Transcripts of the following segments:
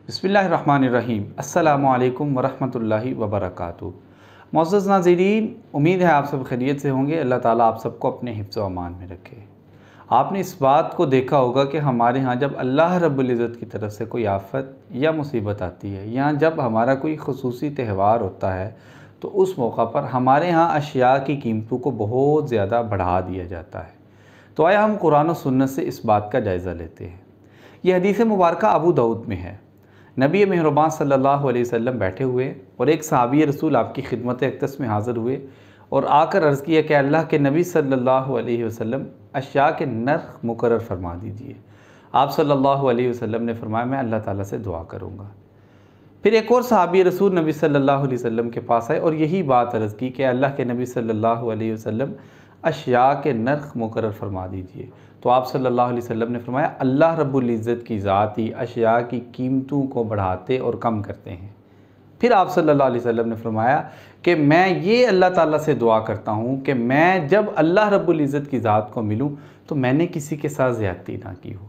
बिस्मिल्लाहिर्रहमानिर्रहीम। अस्सलामु अलैकुम वरहमतुल्लाहि वबरकातुहू। मुअज़्ज़ज़ नाज़रीन, उम्मीद है आप सब खैरियत से होंगे। अल्लाह ताला आप सबको अपने हिफ्ज़ व अमान में रखे। आपने इस बात को देखा होगा कि हमारे यहाँ जब अल्लाह रब्बुल इज़्ज़त की तरफ से कोई आफ़त या मुसीबत आती है या जब हमारा कोई ख़ुसूसी त्यौहार होता है तो उस मौका पर हमारे यहाँ अशिया की कीमतों को बहुत ज़्यादा बढ़ा दिया जाता है। तो आया हम कुरान और सुन्नत से इस बात का जायज़ा लेते हैं। यह हदीस मुबारका अबू दाऊद में है। नबी मेहरबान सल्लल्लाहु अलैहि वसल्लम बैठे हुए और एक सहाबी रसूल आपकी खिदमत अक़दस में हाज़िर हुए और आकर अर्ज़ किया कि अल्लाह के नबी सल्लल्लाहु अलैहि वसल्लम अशिया के नर्ख़ मुकर्रर फरमा दीजिए। आप सल्लल्लाहु अलैहि वसल्लम ने फरमाया, मैं अल्लाह ताला से दुआ करूँगा। फिर एक और सहाबी रसूल नबी सल्लल्लाहु अलैहि वसल्लम के पास आए और यही बात अर्ज़ की कि अल्लाह के नबी सल्लल्लाहु अलैहि वसल्लम अशिया के नर्ख़ मुकर्रर फरमा दीजिए। तो आप सल्लल्लाहु अलैहि वसल्लम ने फरमाया, अल्लाह रब्बुल इज़्ज़त की ज़ात ही अशिया की कीमतों को बढ़ाते और कम करते हैं। फिर आप सल्लल्लाहु अलैहि वसल्लम ने फरमाया कि मैं ये अल्लाह ताला से दुआ करता हूँ कि मैं जब अल्लाह रब्बुल इज़्ज़त की ज़ात को मिलूँ तो मैंने किसी के साथ ज़्यादती ना की हो।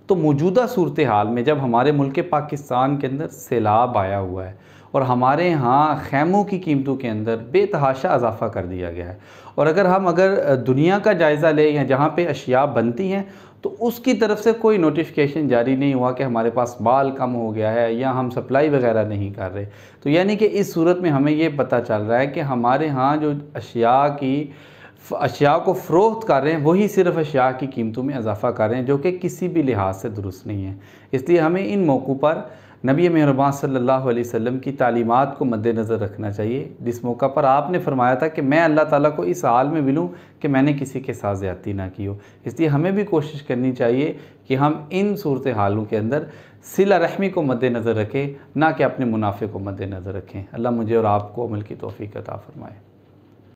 तो मौजूदा सूरत हाल में जब हमारे मुल्क पाकिस्तान के अंदर सैलाब आया हुआ है और हमारे यहाँ खैमों की कीमतों के अंदर बेतहाशा इजाफ़ा कर दिया गया है, और अगर दुनिया का जायज़ा लें या जहाँ पे अशिया बनती हैं तो उसकी तरफ से कोई नोटिफिकेशन जारी नहीं हुआ कि हमारे पास माल कम हो गया है या हम सप्लाई वगैरह नहीं कर रहे। तो यानी कि इस सूरत में हमें ये पता चल रहा है कि हमारे यहाँ जो अशिया को फ़रोख्त कर रहे हैं वही सिर्फ़ अशिया की कीमतों में इजाफ़ा कर रहे हैं, जो कि किसी भी लिहाज से दुरुस्त नहीं है। इसलिए हमें इन मौक़ों पर नबी मेहरबान सल्लल्लाहु अलैहि वसल्लम की तालीमात को मद्देनज़र रखना चाहिए, जिस मौका पर आपने फरमाया था कि मैं अल्लाह ताला को इस हाल में मिलूँ कि मैंने किसी के साथ ज़्यादती ना की हो। इसलिए हमें भी कोशिश करनी चाहिए कि हम इन सूरत हालों के अंदर सिला रहमी को मद्देनज़र रखें, ना कि अपने मुनाफ़े को मद्देनज़र रखें। अल्लाह मुझे और आपको अमल की तौफ़ीक़ अता फ़रमाए।